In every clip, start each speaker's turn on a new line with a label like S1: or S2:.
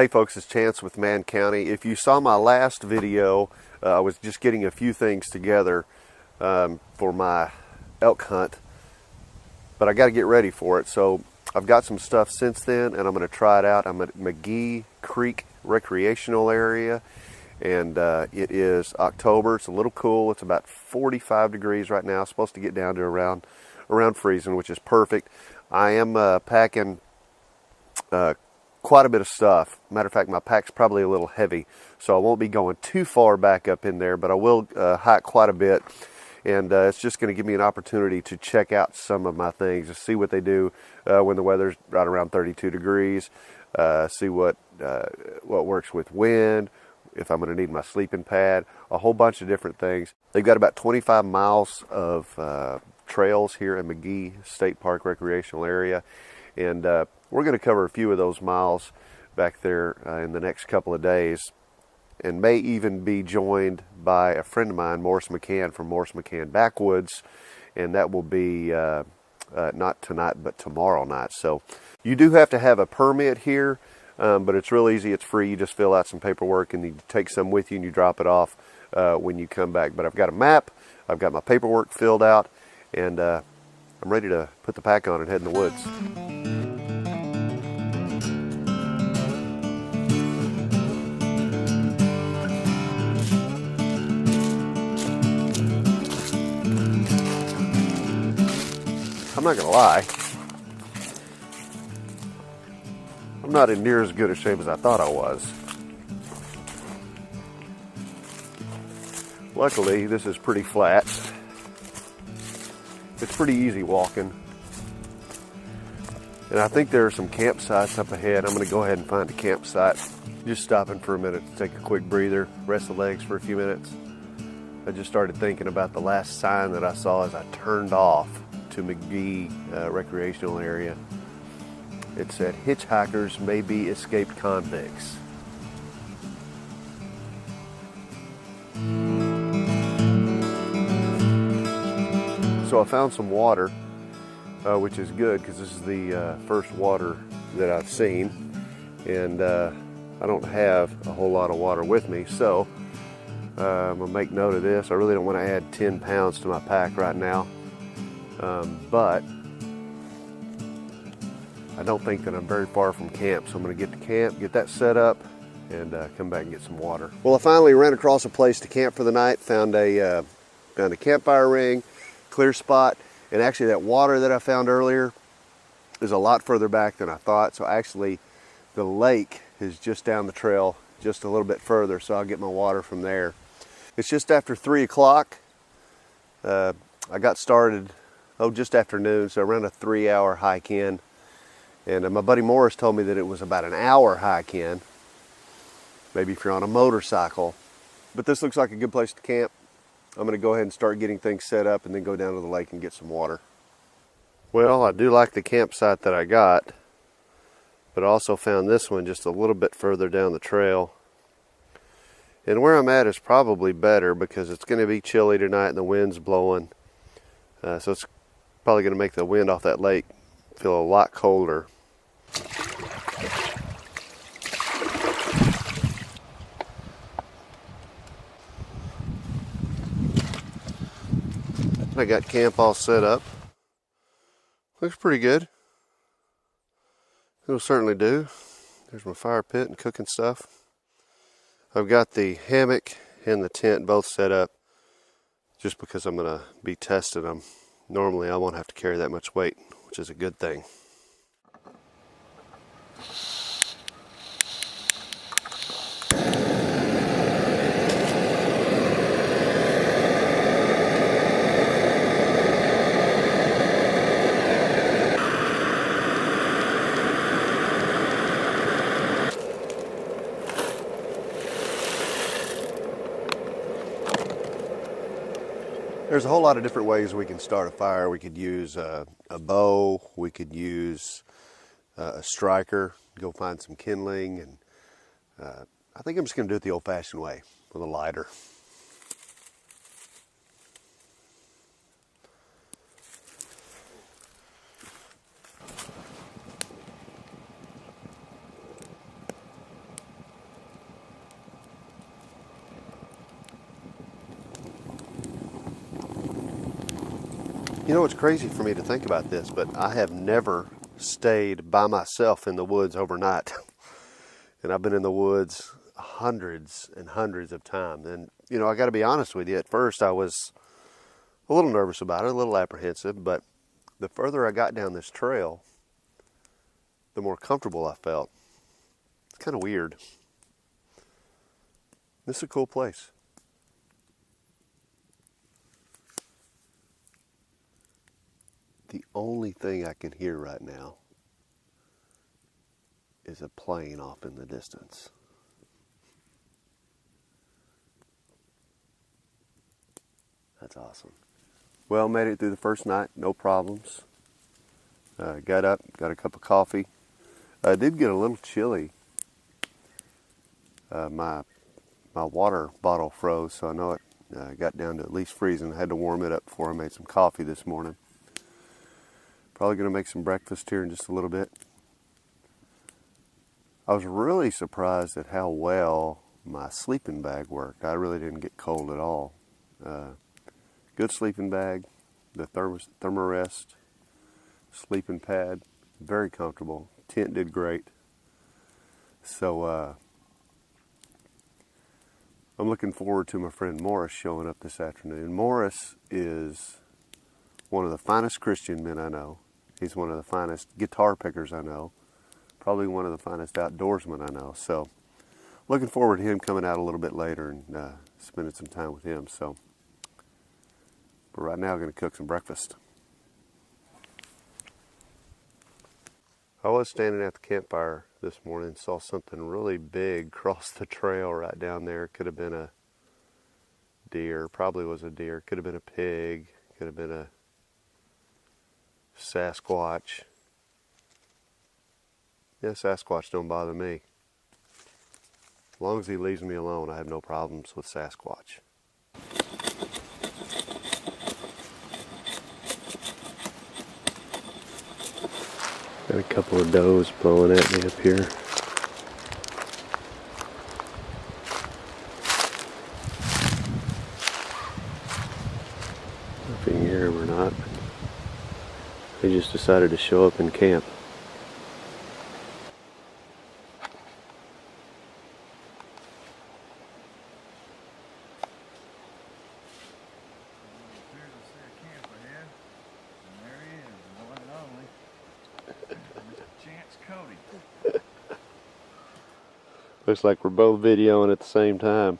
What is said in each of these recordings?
S1: Hey folks, it's Chance with Man County. If you saw my last video, I was just getting a few things together for my elk hunt, but I got to get ready for it. So I've got some stuff since then, and I'm going to try it out. I'm at McGee Creek Recreational Area, and it is October. It's a little cool. It's about 45 degrees right now. It's supposed to get down to around freezing, which is perfect. I am packing quite a bit of stuff. Matter of fact, my pack's probably a little heavy, so I won't be going too far back up in there, but I will hike quite a bit, and it's just going to give me an opportunity to check out some of my things, to see what they do when the weather's right around 32 degrees, see what works with wind, if I'm going to need my sleeping pad, a whole bunch of different things. They've got about 25 miles of trails here in McGee State Park Recreational Area, and we're going to cover a few of those miles back there in the next couple of days, and may even be joined by a friend of mine, Morris McCann from Morris McCann Backwoods, and that will be not tonight but tomorrow night. So you do have to have a permit here, but it's real easy. It's free. You just fill out some paperwork and you take some with you and you drop it off when you come back. But I've got a map, I've got my paperwork filled out, and I'm ready to put the pack on and head in the woods. I'm not gonna lie, I'm not in near as good a shape as I thought I was. Luckily, this is pretty flat. It's pretty easy walking. And I think there are some campsites up ahead. I'm gonna go ahead and find a campsite. Just stopping for a minute to take a quick breather, rest the legs for a few minutes. I just started thinking about the last sign that I saw as I turned off to McGee Recreational Area. It said, "Hitchhikers may be escaped convicts." So I found some water, which is good because this is the first water that I've seen, and I don't have a whole lot of water with me, so I'm gonna make note of this. I really don't want to add 10 pounds to my pack right now. But I don't think that I'm very far from camp, so I'm going to get to camp, get that set up, and come back and get some water. Well, I finally ran across a place to camp for the night, found a campfire ring, clear spot, and actually that water that I found earlier is a lot further back than I thought, so actually the lake is just down the trail, just a little bit further, so I'll get my water from there. It's just after 3 o'clock. I got started just after noon, so around a 3-hour hike in. And my buddy Morris told me that it was about an hour hike in, maybe if you're on a motorcycle. But this looks like a good place to camp. I'm going to go ahead and start getting things set up and then go down to the lake and get some water. Well, I do like the campsite that I got, but I also found this one just a little bit further down the trail. And where I'm at is probably better because it's going to be chilly tonight and the wind's blowing. So it's probably going to make the wind off that lake feel a lot colder. I got camp all set up. Looks pretty good. It'll certainly do. There's my fire pit and cooking stuff. I've got the hammock and the tent both set up just because I'm going to be testing them. Normally I won't have to carry that much weight, which is a good thing. There's a whole lot of different ways we can start a fire. We could use a bow, we could use a striker, go find some kindling, and I think I'm just going to do it the old-fashioned way with a lighter. You know, it's crazy for me to think about this, but I have never stayed by myself in the woods overnight. And I've been in the woods hundreds and hundreds of times. And, you know, I got to be honest with you, at first I was a little nervous about it, a little apprehensive, but the further I got down this trail, the more comfortable I felt. It's kind of weird. This is a cool place. The only thing I can hear right now is a plane off in the distance. That's awesome. Well, made it through the first night, no problems. Got up, got a cup of coffee. I did get a little chilly. My water bottle froze, so I know it got down to at least freezing. I had to warm it up before I made some coffee this morning. Probably going to make some breakfast here in just a little bit. I was really surprised at how well my sleeping bag worked. I really didn't get cold at all. Good sleeping bag, the Thermarest sleeping pad, very comfortable. Tent did great. So I'm looking forward to my friend Morris showing up this afternoon. Morris is one of the finest Christian men I know. He's one of the finest guitar pickers I know. Probably one of the finest outdoorsmen I know. So looking forward to him coming out a little bit later and spending some time with him. So, but right now I'm going to cook some breakfast. I was standing at the campfire this morning and saw something really big cross the trail right down there. Could have been a deer, probably was a deer. Could have been a pig, could have been a Sasquatch. Yeah, Sasquatch don't bother me. As long as he leaves me alone, I have no problems with Sasquatch. Got a couple of does blowing at me up here. If you can hear him or not. They just decided to show up in camp. Looks like we're both videoing at the same time.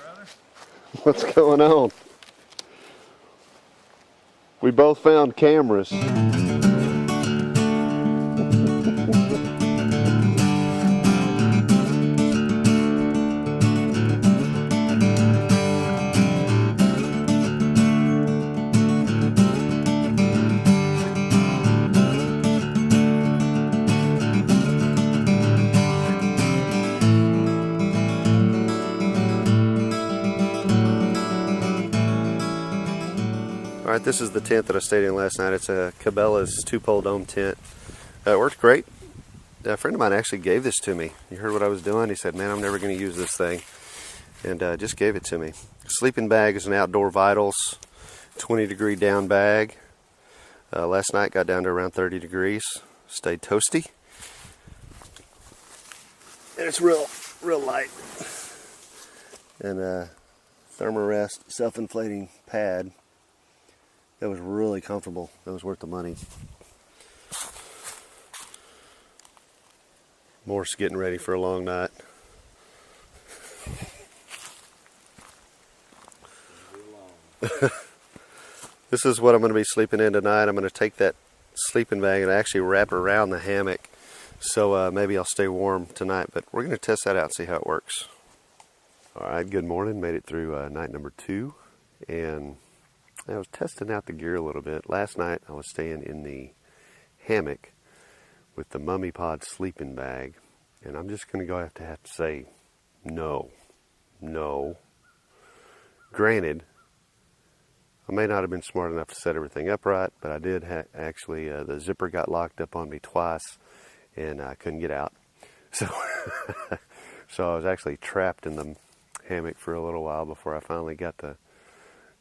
S1: Brother? What's going on? We both found cameras. Alright, this is the tent that I stayed in last night. It's a Cabela's 2-pole dome tent. It works great. A friend of mine actually gave this to me. You heard what I was doing? He said, man, I'm never going to use this thing. And just gave it to me. Sleeping bag is an Outdoor Vitals 20-degree down bag. Last night got down to around 30 degrees. Stayed toasty. And it's real light. And Thermarest self-inflating pad. That was really comfortable. That was worth the money. Morris getting ready for a long night. This is what I'm going to be sleeping in tonight. I'm going to take that sleeping bag and actually wrap it around the hammock. So maybe I'll stay warm tonight. But we're going to test that out and see how it works. Alright, good morning. Made it through night number 2. And I was testing out the gear a little bit. Last night I was staying in the hammock with the Mummy Pod sleeping bag. And I'm just going to have to say no. Granted, I may not have been smart enough to set everything up right, but I did actually, the zipper got locked up on me twice and I couldn't get out. So, so I was actually trapped in the hammock for a little while before I finally got the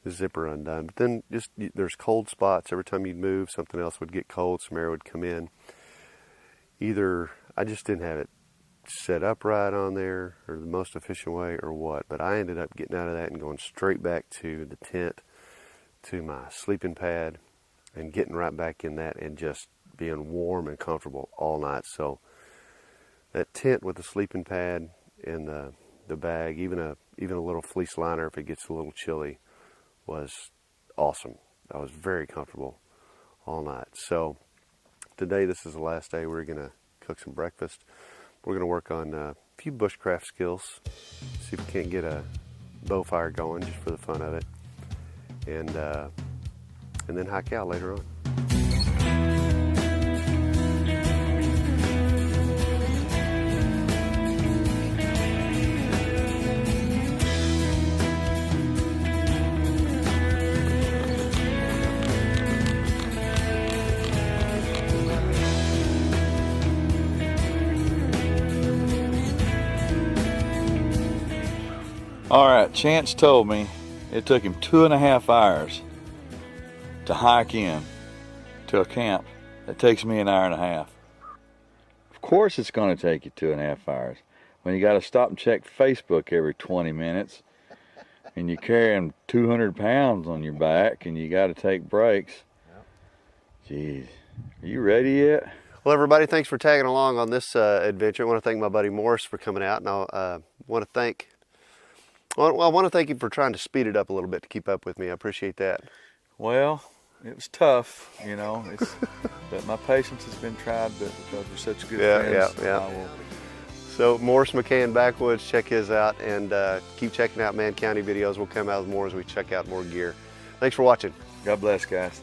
S1: zipper undone. But then there's cold spots. Every time you'd move, something else would get cold, some air would come in. Either I just didn't have it set up right on there, or the most efficient way, or what, but I ended up getting out of that and going straight back to the tent, to my sleeping pad, and getting right back in that and just being warm and comfortable all night. So that tent with the sleeping pad and the bag, even a little fleece liner if it gets a little chilly, was awesome. I was very comfortable all night. So today, this is the last day. We're going to cook some breakfast. We're going to work on a few bushcraft skills, see if we can't get a bow fire going just for the fun of it, and then hike out later on.
S2: All right, Chance told me it took him 2.5 hours to hike in to a camp that takes me 1.5 hours. Of course it's going to take you 2.5 hours when you got to stop and check Facebook every 20 minutes and you're carrying 200 pounds on your back and you got to take breaks. Jeez, are you ready yet?
S1: Well, everybody, thanks for tagging along on this adventure. I want to thank my buddy Morris for coming out, and I want to thank you for trying to speed it up a little bit to keep up with me. I appreciate that.
S2: Well, it was tough, you know. But my patience has been tried, but because we're such good friends,
S1: yeah. So Morris McCann Backwoods, check his out, and keep checking out Man County videos. We'll come out with more as we check out more gear. Thanks for watching.
S2: God bless, guys.